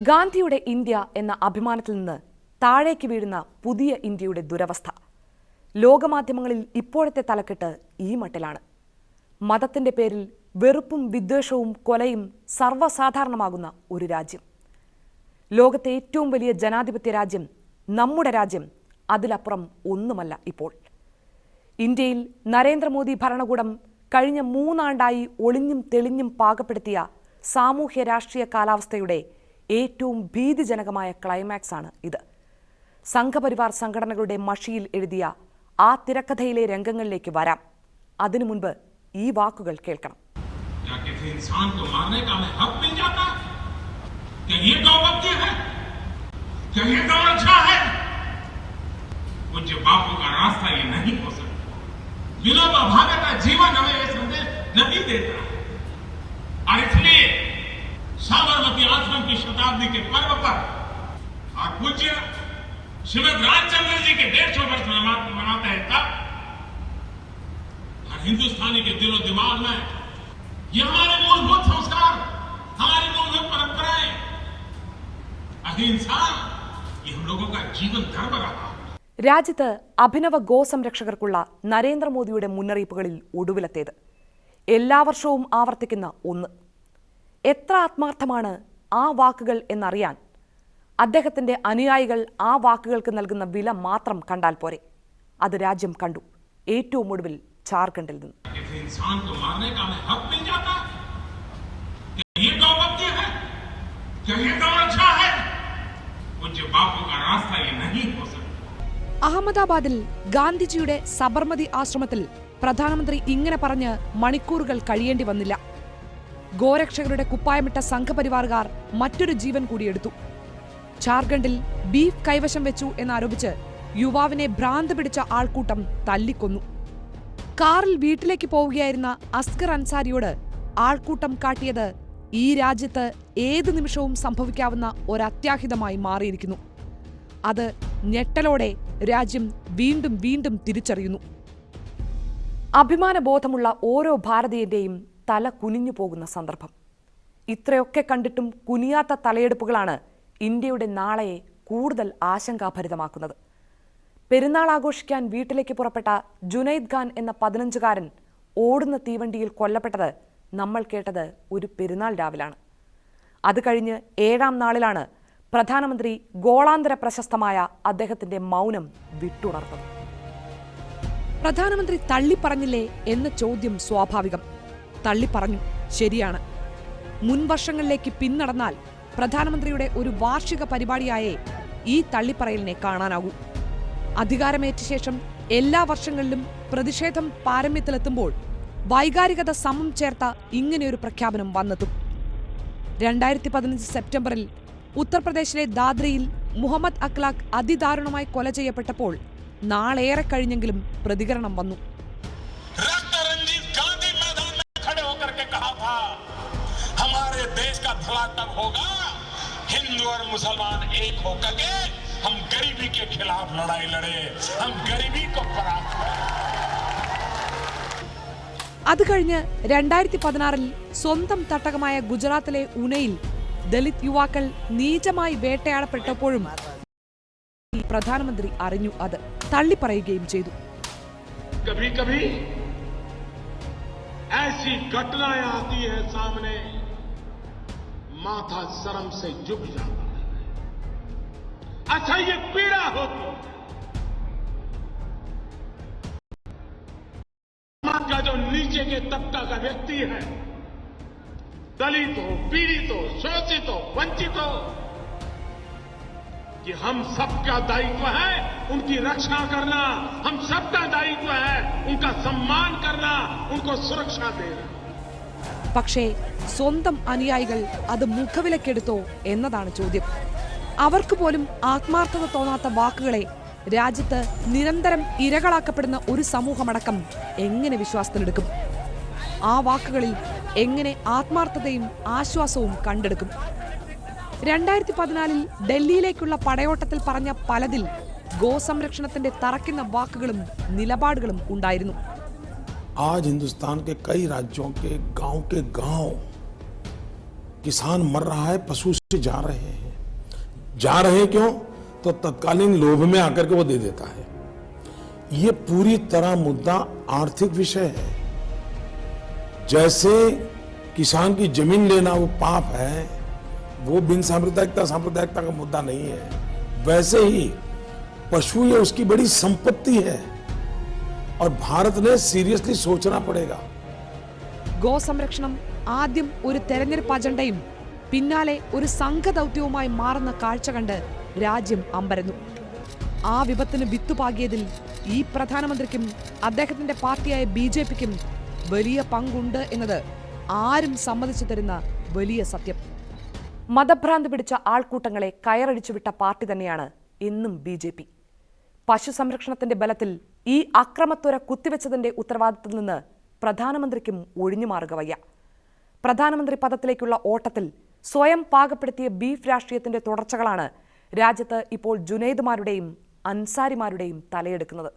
ഗാന്ധിയുടെ ഇന്ത്യ എന്ന അഭിമാനത്തിൽ നിന്ന് താഴേക്ക് വീഴുന്ന പുതിയ ഇന്ത്യയുടെ ദുരവസ്ഥ ലോകമാധ്യമങ്ങളിൽ ഇപ്പോഴത്തെ തലക്കെട്ട് ഈ മട്ടിലാണ്. മതത്തിന്റെ പേരിൽ വെറുപ്പും വിദ്വേഷവും കൊലയും സർവ്വസാധാരണമാകുന്ന ഒരു രാജ്യം. ലോകത്തെ ഏറ്റവും വലിയ ജനാധിപത്യ രാജ്യം, നമ്മുടെ രാജ്യം, അതിലപ്പുറം ഒന്നുമല്ല ഇപ്പോൾ. ഇന്ത്യയിൽ നരേന്ദ്രമോദി ഭരണകൂടം കഴിഞ്ഞ 3 ആണ്ടായി ഒളിഞ്ഞും തെളിഞ്ഞും പാകപ്പെടുത്തിയ സാമൂഹ്യ രാഷ്ട്രീയ കാലാവസ്ഥയുടെ ഏറ്റവും ഭീതിജനകമായ ക്ലൈമാക്സ് ആണ് ഇത്. സംഘപരിവാർ സംഘടനകളുടെ മഷിയിൽ എഴുതിയ ആ തിരക്കഥയിലെ രംഗങ്ങളിലേക്ക് വരാം. അതിനു മുൻപ് ഈ വാക്കുകൾ കേൾക്കണം. विनोबा भावे का जीवन हमें ये संदेश नहीं देता है और इसलिए साबरमती आश्रम की शताब्दी के पर्व पर और पूज्य श्रीमद रामचंद्र जी के 150 वर्ष मनाते हैं तब हर हिंदुस्तानी के दिलो दिमाग में ये हमारे मूलभूत संस्कार, हमारी मूलभूत परंपराएं, अहिंसा, ये हम लोगों का जीवन धर्म रहा. രാജ്യത്ത് അഭിനവ ഗോസംരക്ഷകർക്കുള്ള നരേന്ദ്രമോദിയുടെ മുന്നറിയിപ്പുകളിൽ ഒടുവിലത്തേത്. എല്ലാ വർഷവും ആവർത്തിക്കുന്ന ഒന്ന്. എത്ര ആത്മാർത്ഥമാണ് ആ വാക്കുകൾ എന്നറിയാൻ അദ്ദേഹത്തിന്റെ അനുയായികൾ ആ വാക്കുകൾക്ക് നൽകുന്ന വില മാത്രം കണ്ടാൽ പോരെ. അത് രാജ്യം കണ്ടു. ഏറ്റവും ഒടുവിൽ ജാർഖണ്ഡിൽ നിന്ന്. അഹമ്മദാബാദിൽ ഗാന്ധിജിയുടെ സബർമതി ആശ്രമത്തിൽ പ്രധാനമന്ത്രി ഇങ്ങനെ പറഞ്ഞ് മണിക്കൂറുകൾ കഴിയേണ്ടി വന്നില്ല. ഗോരക്ഷകരുടെ കുപ്പായമിട്ട സംഘപരിവാറുകാർ മറ്റൊരു ജീവൻ കൂടിയെടുത്തു. ജാർഖണ്ഡിൽ ബീഫ് കൈവശം വെച്ചു എന്നാരോപിച്ച് യുവാവിനെ ഭ്രാന്ത് പിടിച്ച ആൾക്കൂട്ടം തല്ലിക്കൊന്നു. കാറിൽ വീട്ടിലേക്ക് പോവുകയായിരുന്ന അസ്കർ അൻസാരിയോട് ആൾക്കൂട്ടം കാട്ടിയത് ഈ രാജ്യത്ത് ഏത് നിമിഷവും സംഭവിക്കാവുന്ന ഒരത്യാഹിതമായി മാറിയിരിക്കുന്നു. അത് ഞെട്ടലോടെ രാജ്യം വീണ്ടും വീണ്ടും തിരിച്ചറിയുന്നു. അഭിമാനബോധമുള്ള ഓരോ ഭാരതീയന്റെയും തല കുനിഞ്ഞു പോകുന്ന സന്ദർഭം. ഇത്രയൊക്കെ കണ്ടിട്ടും കുനിയാത്ത തലയെടുപ്പുകളാണ് ഇന്ത്യയുടെ നാളെയെ കൂടുതൽ ആശങ്കാഭരിതമാക്കുന്നത്. പെരുന്നാൾ ആഘോഷിക്കാൻ വീട്ടിലേക്ക് പുറപ്പെട്ട ജുനൈദ് ഖാൻ എന്ന 15-കാരൻ ഓടുന്ന തീവണ്ടിയിൽ കൊല്ലപ്പെട്ടത് നമ്മൾ കേട്ടത് ഒരു പെരുന്നാൾ രാവിലാണ്. അത് കഴിഞ്ഞ് 7-ാം നാളിലാണ് പ്രധാനമന്ത്രി ഗോളാന്തര പ്രശസ്തമായ അദ്ദേഹത്തിന്റെ മൗനം വിട്ടുണർന്നത്. പ്രധാനമന്ത്രി തള്ളിപ്പറഞ്ഞില്ലേ എന്ന ചോദ്യം സ്വാഭാവികം. തള്ളിപ്പറഞ്ഞു, ശരിയാണ്. മുൻ വർഷങ്ങളിലേക്ക് പിന്നടന്നാൽ പ്രധാനമന്ത്രിയുടെ ഒരു വാർഷിക പരിപാടിയായേ ഈ തള്ളിപ്പറയലിനെ കാണാനാകൂ. അധികാരമേറ്റ ശേഷം എല്ലാ വർഷങ്ങളിലും പ്രതിഷേധം പാരമ്യത്തിലെത്തുമ്പോൾ വൈകാരികത സമം ചേർത്ത ഇങ്ങനെയൊരു പ്രഖ്യാപനം വന്നെത്തും. 2015 സെപ്റ്റംബറിൽ ഉത്തർപ്രദേശിലെ ദാദ്രയിൽ മുഹമ്മദ് അഖ്ലാഖ് അതിദാരുണമായി കൊല ചെയ്യപ്പെട്ടപ്പോൾ നാളേറെ കഴിഞ്ഞെങ്കിലും പ്രതികരണം വന്നു. അത് കഴിഞ്ഞ് 2016-ൽ സ്വന്തം തട്ടകമായ ഗുജറാത്തിലെ ഉനയിൽ ദലിത് യുവാക്കൾ നീചമായി വേട്ടയാടപ്പെട്ടപ്പോഴും പ്രധാനമന്ത്രി അറിഞ്ഞു. അത് തള്ളിപ്പറയുകയും ചെയ്തു. कभी कभी ऐसी घटनाएं आती है सामने, माथा शर्म से झुक जाता है. अच्छा, ये पीड़ा होती है. समाज का जो नीचे के तबका का व्यक्ति है, दलित हो, पीड़ित हो, शोषित हो, वंचित हो, कि हम सबका दायित्व है उनकी रक्षा करना. हम सबका दायित्व है उनका सम्मान करना, उनको सुरक्षा देना. പക്ഷേ സ്വന്തം അനുയായികൾ അത് മുഖവിലക്കെടുത്തോ എന്നതാണ് ചോദ്യം. അവർക്ക് പോലും ആത്മാർത്ഥത തോന്നാത്ത വാക്കുകളെ രാജ്യത്ത് നിരന്തരം ഇരകളാക്കപ്പെടുന്ന ഒരു സമൂഹമടക്കം എങ്ങനെ വിശ്വാസത്തിലെടുക്കും? ആ വാക്കുകളിൽ എങ്ങനെ ആത്മാർത്ഥതയും ആശ്വാസവും കണ്ടെടുക്കും? 2014-ൽ ഡൽഹിയിലേക്കുള്ള പടയോട്ടത്തിൽ പറഞ്ഞ പലതിൽ ഗോസംരക്ഷണത്തിന്റെ തറയ്ക്കുന്ന വാക്കുകളും നിലപാടുകളും ഉണ്ടായിരുന്നു. आज हिंदुस्तान के कई राज्यों के गांव किसान मर रहा है, पशु से जा रहे हैं. जा रहे क्यों, तो तत्कालीन लोभ में आकर के वो दे देता है। ये पूरी तरह मुद्दा आर्थिक विषय है। जैसे किसान की जमीन लेना वो पाप है, वो बिन सांप्रदायिकता का मुद्दा नहीं है, वैसे ही पशु ये उसकी बड़ी संपत्ति है और भारत ने सीरियसली सोचना पड़ेगा। ഗോസംരക്ഷണം ആദ്യം ഒരു തെരഞ്ഞെടുപ്പ് അജണ്ടയും പിന്നാലെ ഒരു സംഘദൗത്യവുമായി മാറുന്ന കാഴ്ച കണ്ട് രാജ്യം അമ്പരന്നു. ആ വിപത്തിന് വിത്തുപാകിയതിൽ ഈ പ്രധാനമന്ത്രിക്കും അദ്ദേഹത്തിന്റെ പാർട്ടിയായ BJPക്കും വലിയ പങ്കുണ്ട് എന്നത് ആരും സമ്മതിച്ചു തരുന്ന വലിയ സത്യം. മതഭ്രാന്തി പിടിച്ച ആൾക്കൂട്ടങ്ങളെ കയറടിച്ചുവിട്ട പാർട്ടി തന്നെയാണ് ഇന്നും BJP. പശു സംരക്ഷണത്തിന്റെ ബലത്തിൽ ഈ അക്രമത്വര കുത്തിവെച്ചതിന്റെ ഉത്തരവാദിത്തത്തിൽ നിന്ന് പ്രധാനമന്ത്രിക്കും ഒഴിഞ്ഞുമാറുക വയ്യ. പ്രധാനമന്ത്രി പദത്തിലേക്കുള്ള ഓട്ടത്തിൽ സ്വയം പാകപ്പെടുത്തിയ ബീഫ് രാഷ്ട്രീയത്തിന്റെ തുടർച്ചകളാണ് രാജ്യത്ത് ഇപ്പോൾ ജുനൈദുമാരുടെയും അൻസാരിമാരുടെയും തലയെടുക്കുന്നത്.